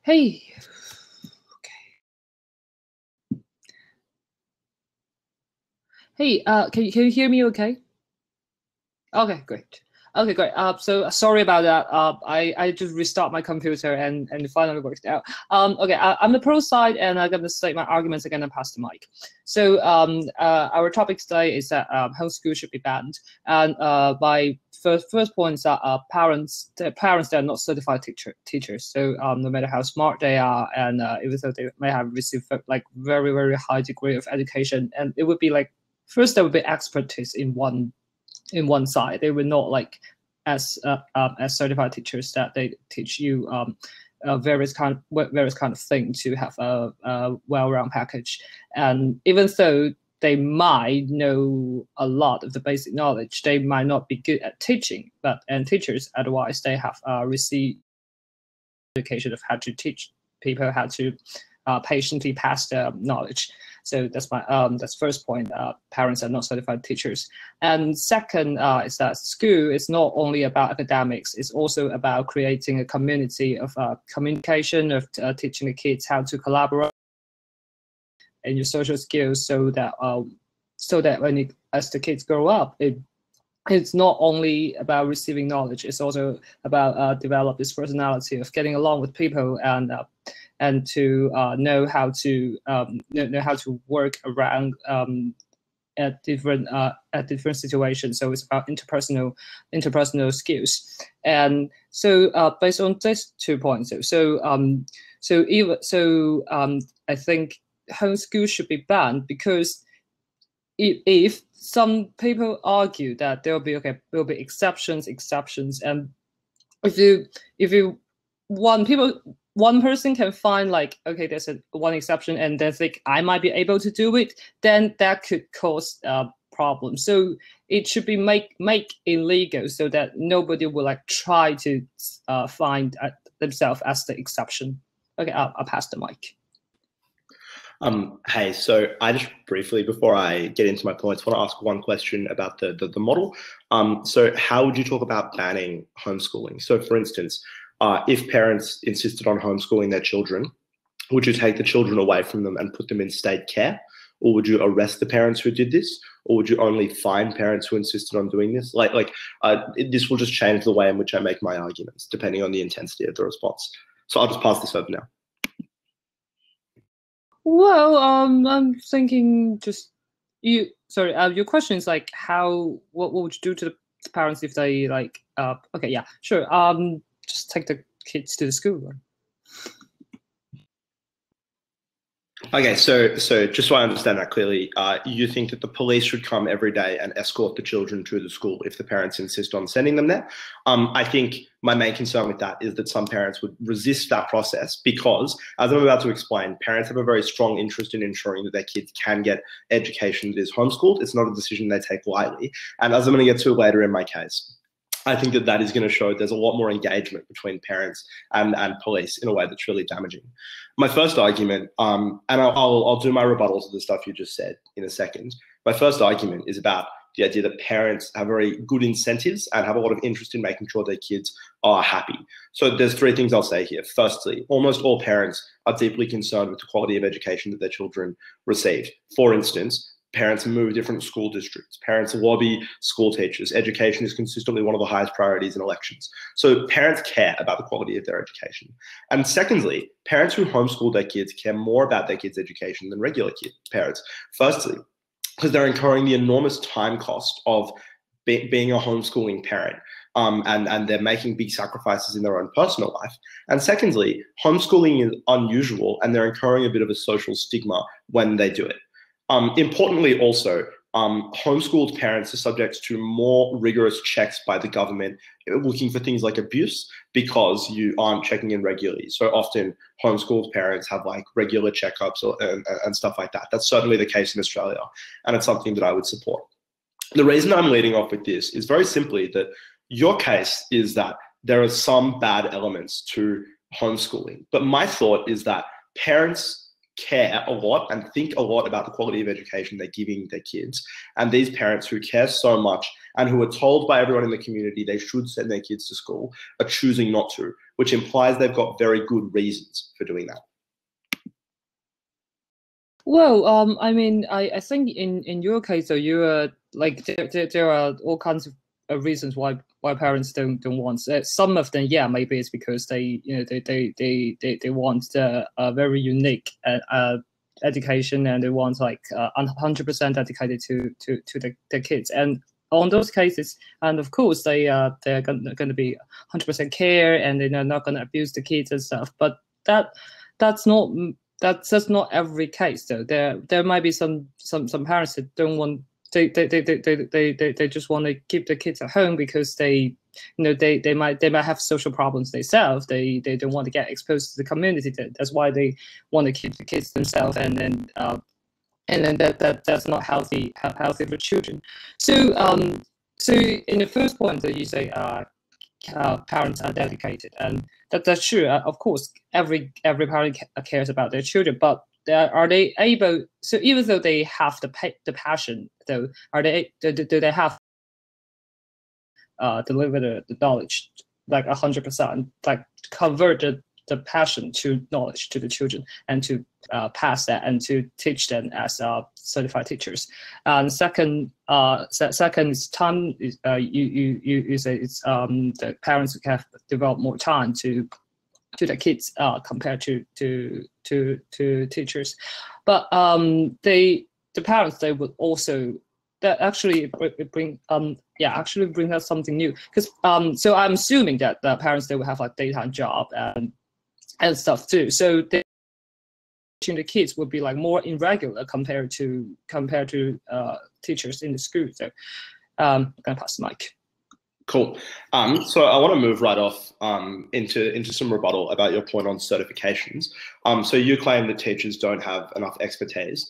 Hey. Okay. Hey, can you hear me okay? Okay, great. Okay, great. So sorry about that. I just restart my computer and it finally worked out. Okay, I'm the pro side and I'm gonna state my arguments again and pass the mic. So our topic today is that homeschool should be banned. And my first point is that parents that are not certified teachers. So no matter how smart they are, and even though they may have received like very high degree of education, and it would be like first there would be expertise in one side. They were not like as certified teachers that they teach you various kind of thing to have a well-rounded package. And even though they might know a lot of the basic knowledge, they might not be good at teaching. And teachers otherwise they have received education of how to teach people how to patiently pass the knowledge. So that's my that's first point. Parents are not certified teachers. And second is that school is not only about academics; it's also about creating a community of communication, of teaching the kids how to collaborate and your social skills, so that as the kids grow up, it's not only about receiving knowledge; it's also about develop this personality of getting along with people and to know how to work around at different situations. So it's about interpersonal skills. And so based on these 2 points, I think homeschool should be banned, because if some people argue that there will be exceptions, and if you one person can find like, okay, there's one exception, and they think I might be able to do it, then that could cause problems. So it should be make illegal, so that nobody will like try to find themselves as the exception. Okay, I'll pass the mic. Hey, so I just briefly, before I get into my points, want to ask one question about the model. So how would you talk about banning homeschooling? So for instance, if parents insisted on homeschooling their children, would you take the children away from them and put them in state care? Or would you arrest the parents who did this? Or would you only fine parents who insisted on doing this? This will just change the way in which I make my arguments, depending on the intensity of the response. So I'll just pass this over now. Well, I'm thinking your question is like what would you do to the parents if they like, okay, yeah, sure. Just take the kids to the school. Okay, so just so I understand that clearly, you think that the police should come every day and escort the children to the school if the parents insist on sending them there? I think my main concern with that is that some parents would resist that process because, as I'm about to explain, parents have a very strong interest in ensuring that their kids can get education that is homeschooled. It's not a decision they take lightly. And as I'm going to get to later in my case, I think that is going to show there's a lot more engagement between parents and police in a way that's really damaging. My first argument, and I'll do my rebuttal to the stuff you just said in a second. My first argument is about the idea that parents have very good incentives and have a lot of interest in making sure their kids are happy. So there's 3 things I'll say here. Firstly, almost all parents are deeply concerned with the quality of education that their children receive. For instance, parents move different school districts. Parents lobby school teachers. Education is consistently one of the highest priorities in elections. So parents care about the quality of their education. And secondly, parents who homeschool their kids care more about their kids' education than regular parents. Firstly, because they're incurring the enormous time cost of being a homeschooling parent. And they're making big sacrifices in their own personal life. And secondly, homeschooling is unusual and they're incurring a bit of a social stigma when they do it. Importantly also, homeschooled parents are subject to more rigorous checks by the government looking for things like abuse because you aren't checking in regularly. So often homeschooled parents have like regular checkups and stuff like that. That's certainly the case in Australia, and it's something that I would support. The reason I'm leading off with this is very simply that your case is that there are some bad elements to homeschooling, but my thought is that parents care a lot and think a lot about the quality of education they're giving their kids. And these parents who care so much and who are told by everyone in the community they should send their kids to school are choosing not to, which implies they've got very good reasons for doing that. Well, I mean, I think in your case, though, you are like there are all kinds of reasons why parents don't want. Some of them, yeah, maybe it's because they they want a very unique education, and they want like 100% dedicated to the kids. And on those cases, and of course they're going to be 100% care, and they're not going to abuse the kids and stuff. But that's not every case, though. There might be some parents that don't want. They just want to keep the kids at home because they might have social problems themselves. They don't want to get exposed to the community. That's why they want to keep the kids themselves, and then that's not healthy for children. So in the first point that you say, parents are dedicated, and that's true. Of course, every parent cares about their children, but are they able? So even though they have the passion, though, do they have deliver the knowledge like 100%, like convert the passion to knowledge to the children, and to pass that and to teach them as certified teachers. And second is time. You say it's the parents have developed more time to the kids compared to teachers, but the parents, they would also, that actually bring us something new, because so I'm assuming that the parents, they will have like daytime job and stuff too, so they teaching the kids would be like more irregular compared to teachers in the school. So I'm gonna pass the mic. Cool. So I want to move right off into some rebuttal about your point on certifications. So you claim that teachers don't have enough expertise.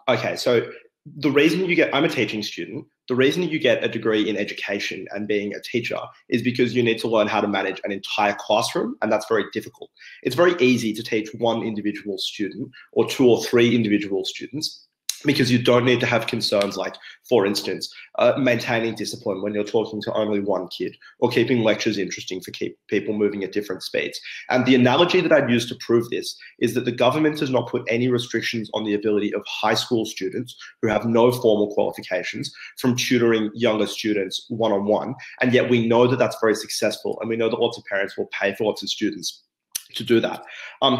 Okay, so the reason I'm a teaching student, the reason you get a degree in education and being a teacher is because you need to learn how to manage an entire classroom, and that's very difficult. It's very easy to teach one individual student or 2 or 3 individual students, because you don't need to have concerns like, for instance, maintaining discipline when you're talking to only one kid, or keeping lectures interesting for people moving at different speeds. And the analogy that I'd use to prove this is that the government has not put any restrictions on the ability of high school students who have no formal qualifications from tutoring younger students one-on-one. And yet we know that that's very successful, and we know that lots of parents will pay for lots of students to do that.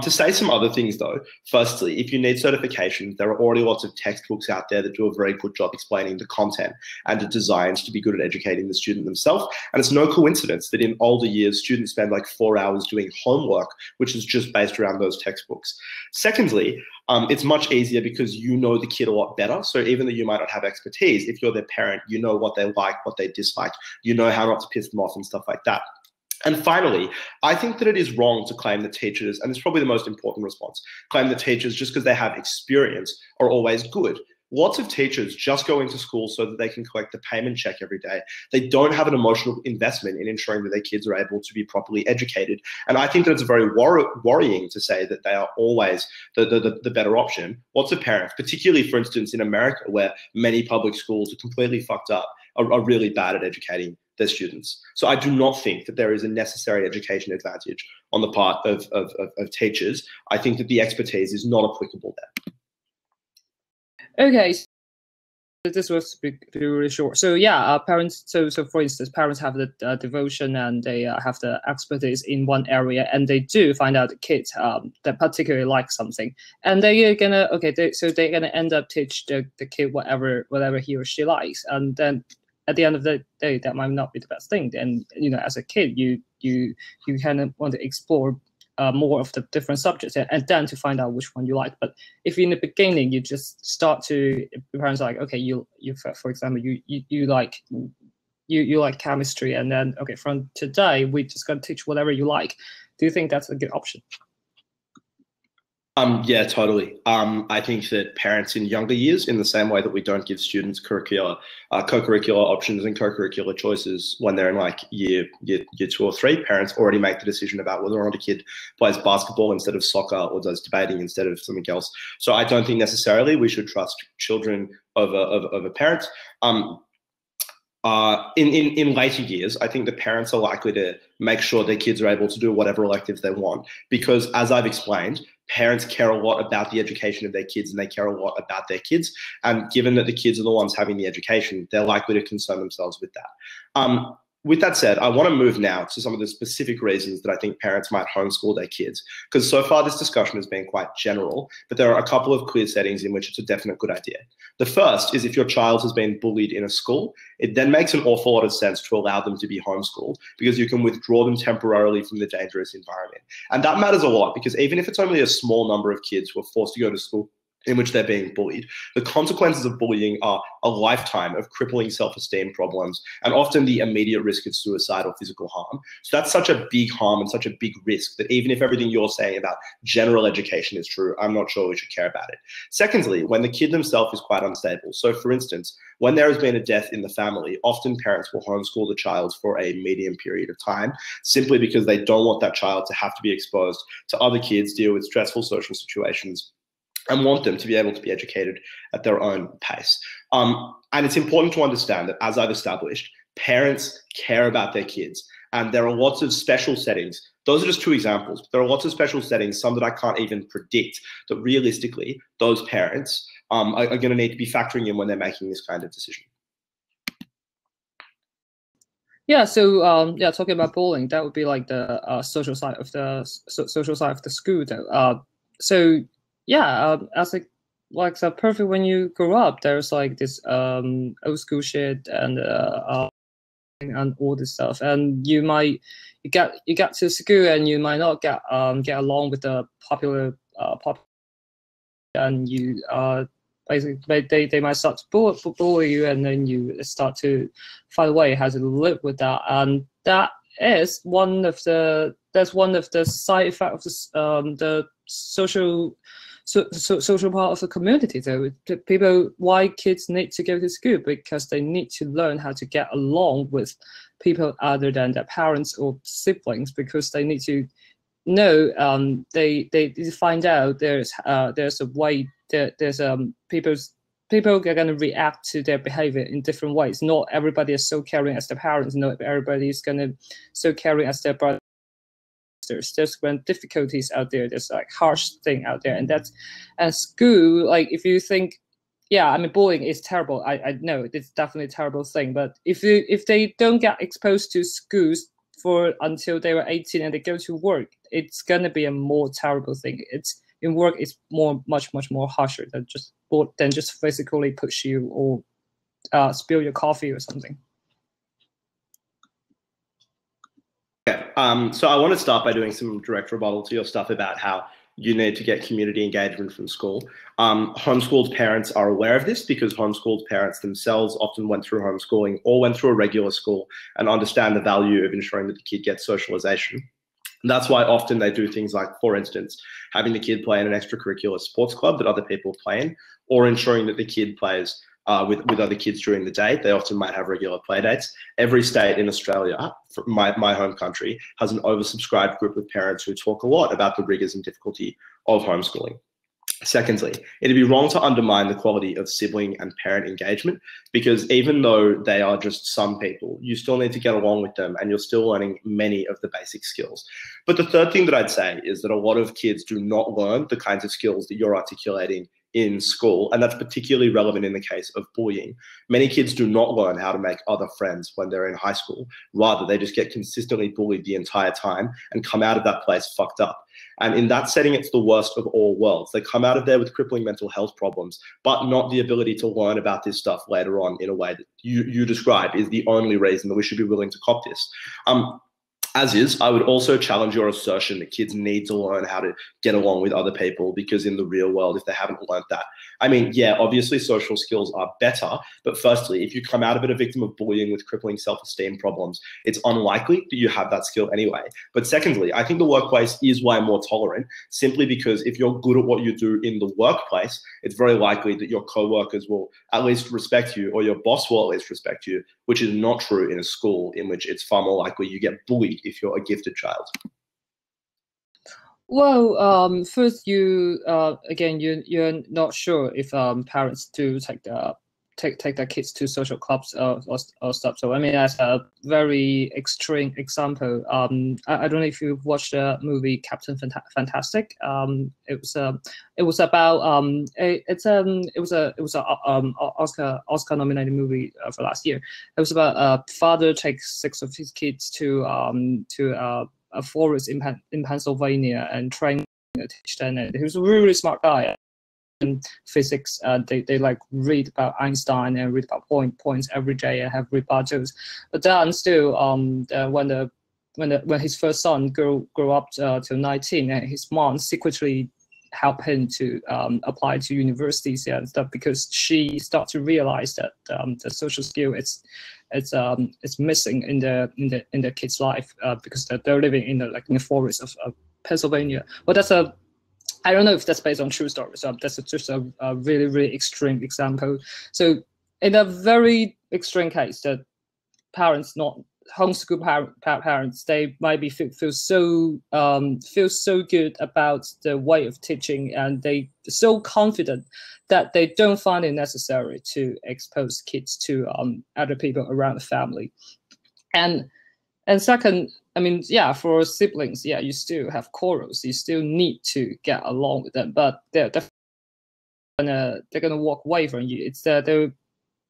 To say some other things though, firstly, if you need certification, there are already lots of textbooks out there that do a very good job explaining the content and are designed to be good at educating the student themselves. And it's no coincidence that in older years, students spend like 4 hours doing homework, which is just based around those textbooks. Secondly, it's much easier because you know the kid a lot better. So even though you might not have expertise, if you're their parent, you know what they like, what they dislike, you know how not to piss them off and stuff like that. And finally, I think that it is wrong to claim that teachers, and it's probably the most important response, claim that teachers, just because they have experience, are always good. Lots of teachers just go into school so that they can collect the payment check every day. They don't have an emotional investment in ensuring that their kids are able to be properly educated. And I think that it's very worrying to say that they are always the better option. Lots of parents, particularly, for instance, in America, where many public schools are completely fucked up, are really bad at educating their students. So I do not think that there is a necessary education advantage on the part of teachers. I think that the expertise is not applicable there. Okay, so this was really short. So yeah, parents. So for instance, parents have the devotion, and they have the expertise in one area, and they do find out the kids that particularly like something, and they're gonna they're gonna end up teach the kid whatever he or she likes, and then at the end of the day, that might not be the best thing. And as a kid, you kind of want to explore more of the different subjects, and then to find out which one you like. But if in the beginning you just start to, your parents are like, okay, you for example, you like chemistry, and then okay, from today we just gonna teach whatever you like. Do you think that's a good option? Yeah, totally. I think that parents in younger years, in the same way that we don't give students co-curricular options and co-curricular choices when they're in like year 2 or 3, parents already make the decision about whether or not a kid plays basketball instead of soccer, or does debating instead of something else. So I don't think necessarily we should trust children over parents. In later years, I think the parents are likely to make sure their kids are able to do whatever electives they want, because as I've explained, parents care a lot about the education of their kids, and they care a lot about their kids. And given that the kids are the ones having the education, they're likely to concern themselves with that. With that said, I want to move now to some of the specific reasons that I think parents might homeschool their kids, because so far this discussion has been quite general, but there are a couple of clear settings in which it's a definite good idea. The first is if your child has been bullied in a school, it then makes an awful lot of sense to allow them to be homeschooled, because you can withdraw them temporarily from the dangerous environment. And that matters a lot, because even if it's only a small number of kids who are forced to go to school in which they're being bullied, the consequences of bullying are a lifetime of crippling self-esteem problems and often the immediate risk of suicide or physical harm. So that's such a big harm and such a big risk that even if everything you're saying about general education is true, I'm not sure we should care about it. Secondly, when the kid themselves is quite unstable. So for instance, when there has been a death in the family, often parents will homeschool the child for a medium period of time, simply because they don't want that child to have to be exposed to other kids, deal with stressful social situations, and want them to be able to be educated at their own pace. And it's important to understand that, as I've established, parents care about their kids. And there are lots of special settings. Those are just two examples. There are lots of special settings, some that I can't even predict, that realistically, those parents are going to need to be factoring in when they're making this kind of decision. Yeah, so talking about bullying, that would be like the social side of the social side of the school, though. As like so perfect when you grow up, there's like this old school shit and all this stuff, and you get to school and you might not get along with the popular and you basically they might start to bully you, and then you start to find a way how to live with that, and that is one of the side effects of the social part of the community. Though people, why kids need to go to school, because they need to learn how to get along with people other than their parents or siblings, because they need to know they find out there's a way that there's people are going to react to their behavior in different ways. Not everybody is so caring as their parents. Not everybody is going to so caring as their brothers. There's difficulties out there. There's like harsh thing out there, and that's at school. Like if you think, yeah, I mean, bullying is terrible. I know it's definitely a terrible thing. But if they don't get exposed to schools for until they were 18 and they go to work, it's gonna be a more terrible thing. It's in work, it's much more harsher than just physically push you or spill your coffee or something. Yeah. So I want to start by doing some direct rebuttal to your stuff about how you need to get community engagement from school. Homeschooled parents are aware of this because homeschooled parents themselves often went through homeschooling or went through a regular school and understand the value of ensuring that the kid gets socialization. And that's why often they do things like, for instance, having the kid play in an extracurricular sports club that other people play in, or ensuring that the kid plays with other kids during the day. They often might have regular play dates. Every state in Australia, my home country, has an oversubscribed group of parents who talk a lot about the rigors and difficulty of homeschooling. Secondly, it'd be wrong to undermine the quality of sibling and parent engagement, because even though they are just some people, you still need to get along with them and you're still learning many of the basic skills. But the third thing that I'd say is that a lot of kids do not learn the kinds of skills that you're articulating in school, and that's particularly relevant in the case of bullying. Many kids do not learn how to make other friends when they're in high school. Rather, they just get consistently bullied the entire time and come out of that place fucked up. And in that setting, it's the worst of all worlds. They come out of there with crippling mental health problems, but not the ability to learn about this stuff later on in a way that you describe is the only reason that we should be willing to cop this. As is, I would also challenge your assertion that kids need to learn how to get along with other people, because in the real world, if they haven't learned that, I mean, yeah, obviously social skills are better, but firstly, if you come out of it a victim of bullying with crippling self-esteem problems, it's unlikely that you have that skill anyway. But secondly, I think the workplace is way more tolerant, simply because if you're good at what you do in the workplace, it's very likely that your co-workers will at least respect you, or your boss will at least respect you, which is not true in a school in which it's far more likely you get bullied if you're a gifted child. Well, first, again, you're not sure if parents do take the take their kids to social clubs or stuff. So I mean, that's a very extreme example. I don't know if you've watched the movie Captain Fantastic. It was about it was a Oscar nominated movie for last year. It was about a father takes 6 of his kids to a forest in Pennsylvania and trying to teach them. And he was a really smart guy. Physics, they like read about Einstein and read about points every day and have rebuttals. But then still, when his first son grew up to 19, and his mom secretly helped him to apply to universities and stuff, because she started to realize that the social skill it's missing in the kid's life, because they're living in the forest of Pennsylvania. But I don't know if that's based on true story. So that's just a really, really extreme example. So in a very extreme case, that parents, not homeschool parents, they might be feel so good about the way of teaching, and they so confident that they don't find it necessary to expose kids to other people around the family. And second, I mean, yeah, for siblings, yeah, you still have quarrels. You still need to get along with them, but they're gonna walk away from you. It's the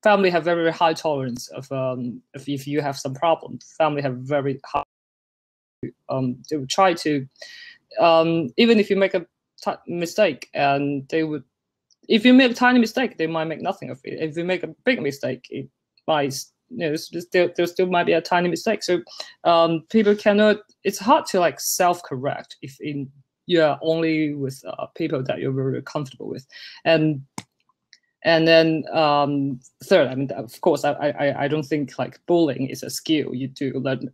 family have very, very high tolerance of if you have some problem. Family have very high. They would try to even if you make a mistake, and they would. If you make a tiny mistake, they might make nothing of it. If you make a big mistake, it might. There still might be a tiny mistake. So people cannot. It's hard to like self-correct if you're only with people that you're very comfortable with, and then third, I mean, of course, I don't think like bullying is a skill you do learn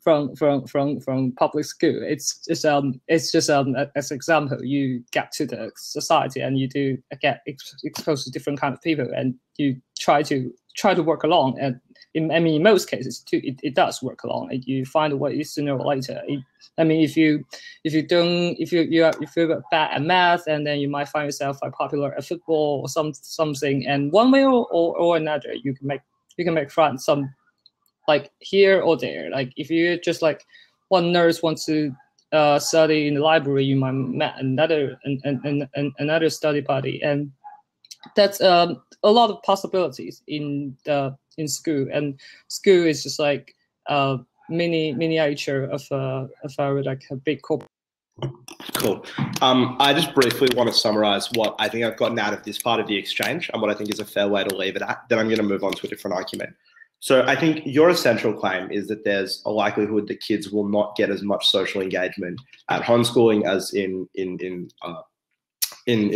from public school. It's just as an example, you get to the society and you do get exposed to different kind of people, and you try to work along. And in most cases, too, it does work along. And you find a way sooner or later. I mean, if you're bad at math, and then you might find yourself like popular at football or something, and one way or another, you can make friends, some like here or there. Like if you just like one nurse wants to study in the library, you might meet another study buddy, and that's a lot of possibilities in school. And school is just like miniature of our like a big corporate. Cool. I just briefly want to summarize what I think I've gotten out of this part of the exchange and what I think is a fair way to leave it at. Then I'm going to move on to a different argument. So I think your essential claim is that there's a likelihood that kids will not get as much social engagement at homeschooling as in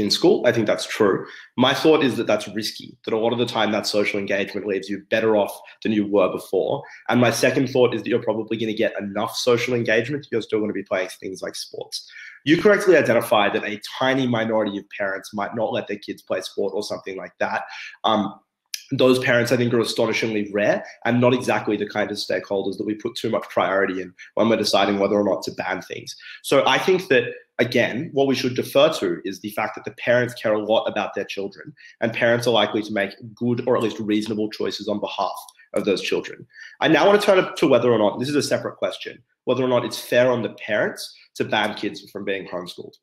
school. I think that's true. My thought is that that's risky, that a lot of the time that social engagement leaves you better off than you were before. And my second thought is that you're probably going to get enough social engagement. You're still going to be playing things like sports. You correctly identified that a tiny minority of parents might not let their kids play sport or something like that. Those parents, I think, are astonishingly rare and not exactly the kind of stakeholders that we put too much priority in when we're deciding whether or not to ban things. So I think that, again, what we should defer to is the fact that the parents care a lot about their children, and parents are likely to make good or at least reasonable choices on behalf of those children. I now want to turn to whether or not, this is a separate question, whether or not it's fair on the parents to ban kids from being homeschooled.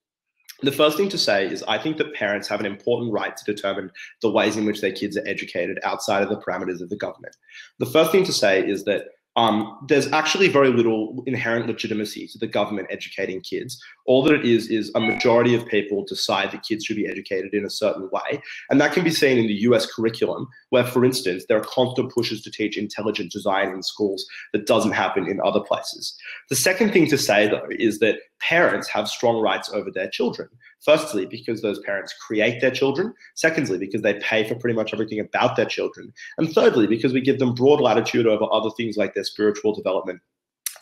The first thing to say is I think that parents have an important right to determine the ways in which their kids are educated outside of the parameters of the government. The first thing to say is that there's actually very little inherent legitimacy to the government educating kids. All that it is a majority of people decide that kids should be educated in a certain way. And that can be seen in the US curriculum, where, for instance, there are constant pushes to teach intelligent design in schools that doesn't happen in other places. The second thing to say, though, is that parents have strong rights over their children. Firstly, because those parents create their children. Secondly, because they pay for pretty much everything about their children. And thirdly, because we give them broad latitude over other things like their spiritual development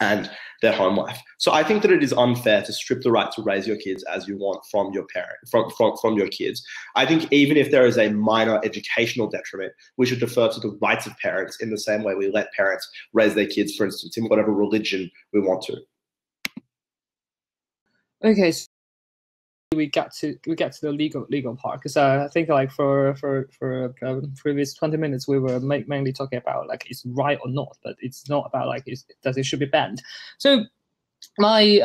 and their home life. So I think that it is unfair to strip the right to raise your kids as you want from your parent, from your kids. I think even if there is a minor educational detriment, we should defer to the rights of parents in the same way we let parents raise their kids, for instance, in whatever religion we want to. Okay. we get to the legal part, because I think like for previous 20 minutes we were mainly talking about like it's right or not, but it's not about like that it should be banned. So my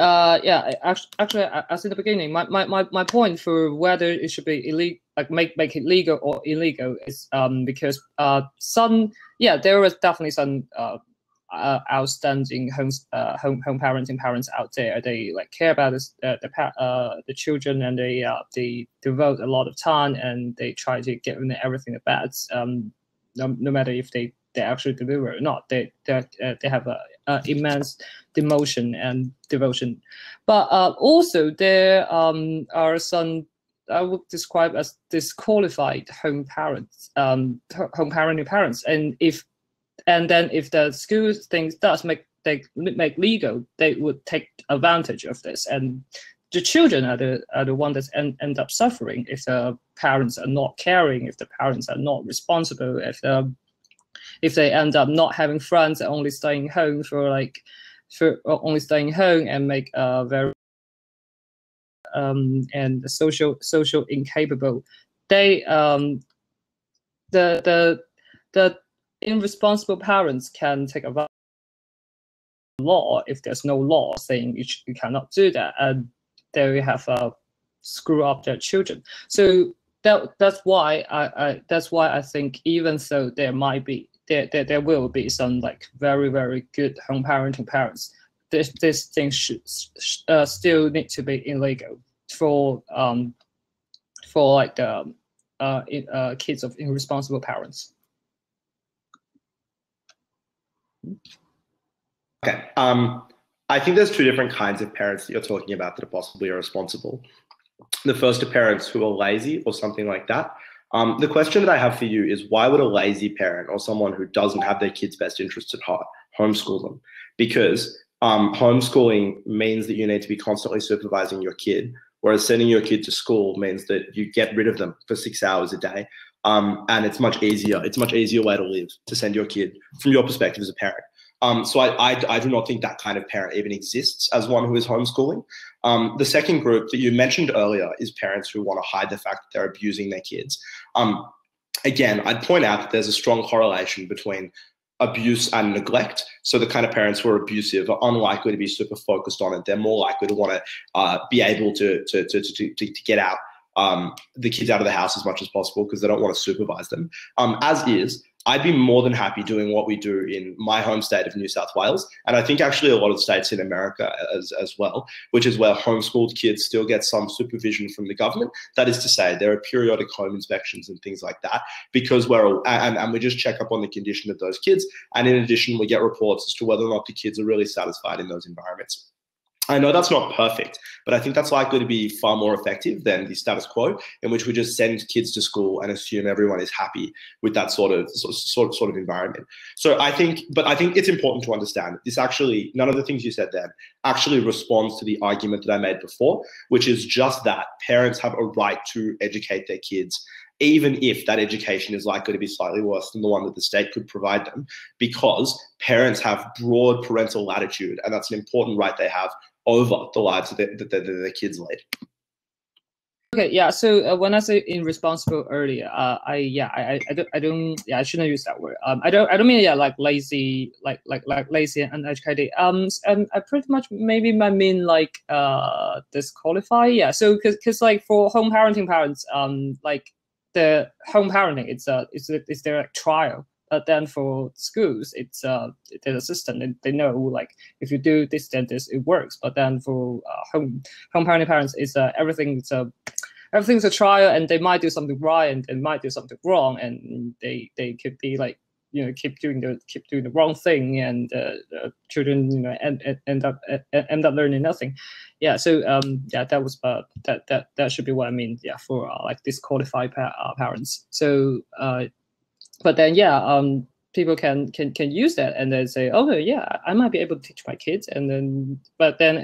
actually as in the beginning, my point for whether it should be illegal, like make it legal or illegal, is because there was definitely some outstanding home parenting parents out there. They like care about the children, and they devote a lot of time, and they try to give them everything the best. No matter if they actually deliver or not, they have a immense devotion and devotion. But also there are some I would describe as disqualified home parenting parents, and then if the school things does make legal, they would take advantage of this, and the children are the one that end up suffering if the parents are not caring, if the parents are not responsible, if they end up not having friends and only staying home and make very and social incapable. They the irresponsible parents can take advantage of the law if there's no law saying you cannot do that, and they have screw up their children. So that's why I think even though there will be some like very, very good home parenting parents, this thing should still need to be illegal for like the kids of irresponsible parents. Okay. I think there's two different kinds of parents that you're talking about that are possibly irresponsible. The first are parents who are lazy or something like that. The question that I have for you is, why would a lazy parent or someone who doesn't have their kids' best interests at heart homeschool them? Because homeschooling means that you need to be constantly supervising your kid, whereas sending your kid to school means that you get rid of them for 6 hours a day. And it's much easier. It's a much easier way to live, to send your kid from your perspective as a parent. So I do not think that kind of parent even exists as one who is homeschooling. The second group that you mentioned earlier is parents who want to hide the fact that they're abusing their kids. Again, I'd point out that there's a strong correlation between abuse and neglect. So the kind of parents who are abusive are unlikely to be super focused on it. They're more likely to want to be able to get out the kids out of the house as much as possible because they don't want to supervise them. As is, I'd be more than happy doing what we do in my home state of New South Wales, and I think actually a lot of states in America as well, which is where homeschooled kids still get some supervision from the government. That is to say, there are periodic home inspections and things like that, because we just check up on the condition of those kids, and in addition, we get reports as to whether or not the kids are really satisfied in those environments. I know that's not perfect, but I think that's likely to be far more effective than the status quo, in which we just send kids to school and assume everyone is happy with that sort of environment. So I think it's important to understand that this actually, none of the things you said then actually responds to the argument that I made before, which is just that parents have a right to educate their kids, even if that education is likely to be slightly worse than the one that the state could provide them, because parents have broad parental latitude, and that's an important right they have over the lives that their kids lead. Okay, yeah. So when I say irresponsible earlier, I shouldn't use that word. I don't mean like lazy, like lazy and uneducated. And I pretty much maybe I mean like disqualify. Yeah. So because like for home parenting parents, like the home parenting, it's their like, trial. But then for schools, it's there's a system, and they know like if you do this, then this it works. But then for home parenting parents, it's everything's a trial, and they might do something right, and they might do something wrong, and they could be like keep doing the wrong thing, and children end up learning nothing. Yeah. So that was that should be what I mean. Yeah, for like disqualified parents. So. But then, people can use that and then say, oh yeah, I might be able to teach my kids, and then, but then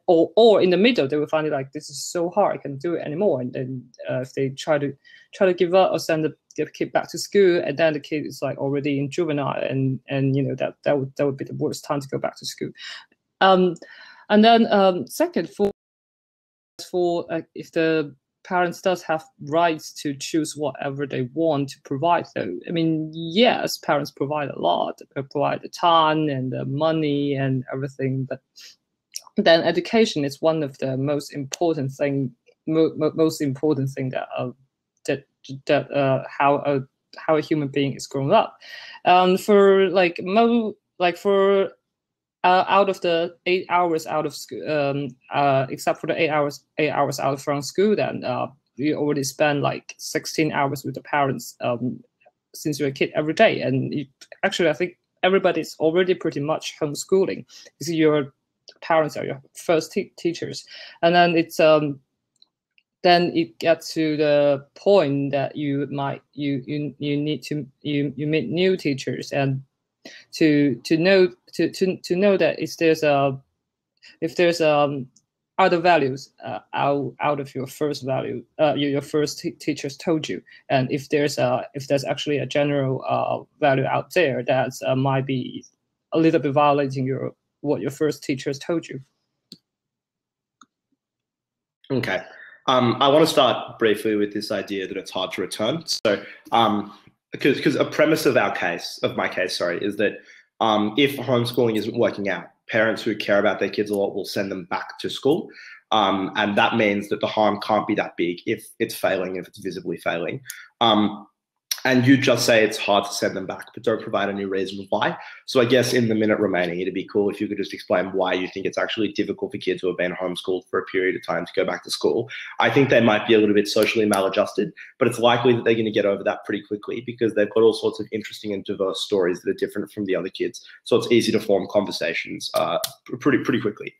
or in the middle, they will find it like this is so hard, I can't do it anymore, and then if they try to give up or send the kid back to school, and then the kid is like already in juvenile, and that would be the worst time to go back to school. And then second, for for if the parents does have rights to choose whatever they want to provide, though. I mean, yes, parents provide a lot, they provide the time and the money and everything, but then education is one of the most important thing, most important thing that how a human being is grown up. For for out of the 8 hours out of school, except for the 8 hours out from school, then you already spend like 16 hours with the parents since you're a kid every day. And actually, I think everybody's already pretty much homeschooling because your parents are your first teachers. And then it's then it gets to the point that you need to meet new teachers and to know that if there's other values out of your first value your first teachers told you, and if there's actually a general value out there that might be a little bit violating what your first teachers told you. Okay. I want to start briefly with this idea that it's hard to return. So because a premise of my case, is that if homeschooling isn't working out, parents who care about their kids a lot will send them back to school. And that means that the harm can't be that big if it's failing, if it's visibly failing. And you just say it's hard to send them back, but don't provide any reason why. So I guess in the minute remaining, it'd be cool if you could just explain why you think it's actually difficult for kids who have been homeschooled for a period of time to go back to school. I think they might be a little bit socially maladjusted, but it's likely that they're going to get over that pretty quickly because they've got all sorts of interesting and diverse stories that are different from the other kids. So it's easy to form conversations pretty quickly.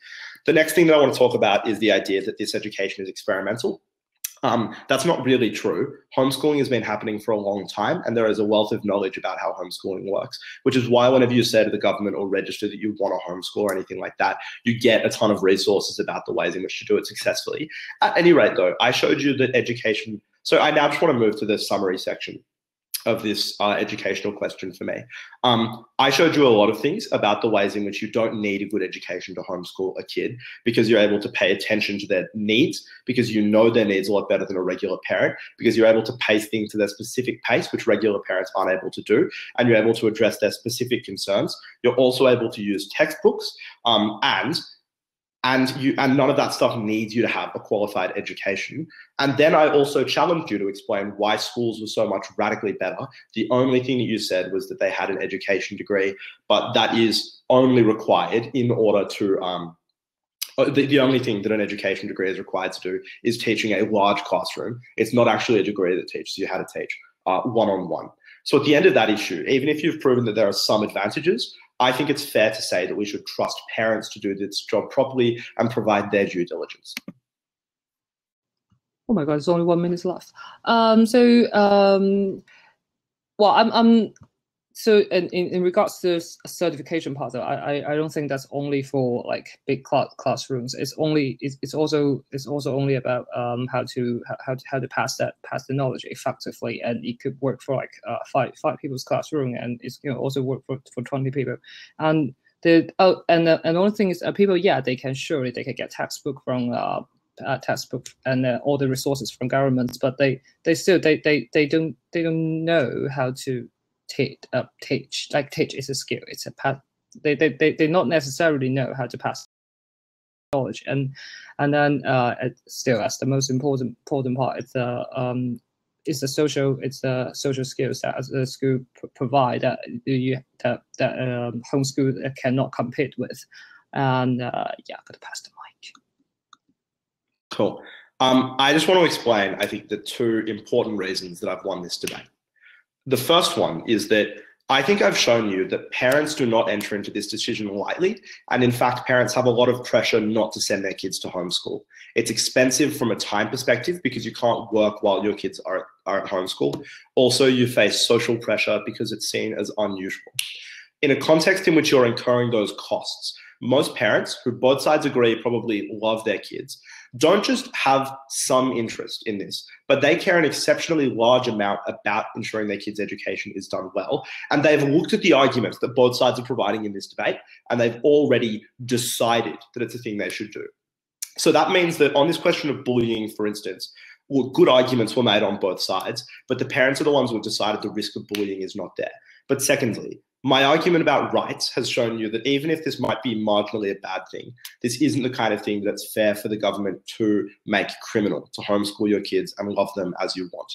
The next thing that I want to talk about is the idea that this education is experimental. That's not really true. Homeschooling has been happening for a long time, and there is a wealth of knowledge about how homeschooling works, which is why whenever you say to the government or register that you want to homeschool or anything like that, you get a ton of resources about the ways in which to do it successfully. At any rate, though, I showed you that education. So I now just want to move to the summary section of this educational question for me. I showed you a lot of things about the ways in which you don't need a good education to homeschool a kid because you're able to pay attention to their needs, because you know their needs a lot better than a regular parent, because you're able to pace things to their specific pace, which regular parents aren't able to do, and you're able to address their specific concerns. You're also able to use textbooks and none of that stuff needs you to have a qualified education. And then I also challenged you to explain why schools were so much radically better. The only thing that you said was that they had an education degree, but that is only required in order to, the only thing that an education degree is required to do is teaching a large classroom. It's not actually a degree that teaches you how to teach one-on-one. So at the end of that issue, even if you've proven that there are some advantages, I think it's fair to say that we should trust parents to do this job properly and provide their due diligence. Oh my God, there's only 1 minute left. So in regards to the certification part, though, I don't think that's only for like big classrooms. It's also only about how to pass the knowledge effectively, and it could work for like five people's classroom, and it's also work for 20 people. And the only thing is people, yeah, they can get textbook from textbook and all the resources from governments, but they don't know how to teach. Teach is a skill. It's a path. They not necessarily know how to pass knowledge, and then still as the most important part, it's the social skills that the school provide that homeschool cannot compete with. And yeah, I'm gonna pass the mic. Cool. I just want to explain, I think, the two important reasons that I've won this debate. The first one is that I think I've shown you that parents do not enter into this decision lightly. And in fact, parents have a lot of pressure not to send their kids to homeschool. It's expensive from a time perspective because you can't work while your kids are at homeschool. Also, you face social pressure because it's seen as unusual. In a context in which you're incurring those costs, most parents, who both sides agree probably love their kids, don't just have some interest in this, but they care an exceptionally large amount about ensuring their kids' education is done well. And they've looked at the arguments that both sides are providing in this debate, and they've already decided that it's a thing they should do. So that means that on this question of bullying, for instance, well, good arguments were made on both sides, but the parents are the ones who have decided the risk of bullying is not there. But secondly, my argument about rights has shown you that even if this might be marginally a bad thing, this isn't the kind of thing that's fair for the government to make criminal, to homeschool your kids and love them as you want.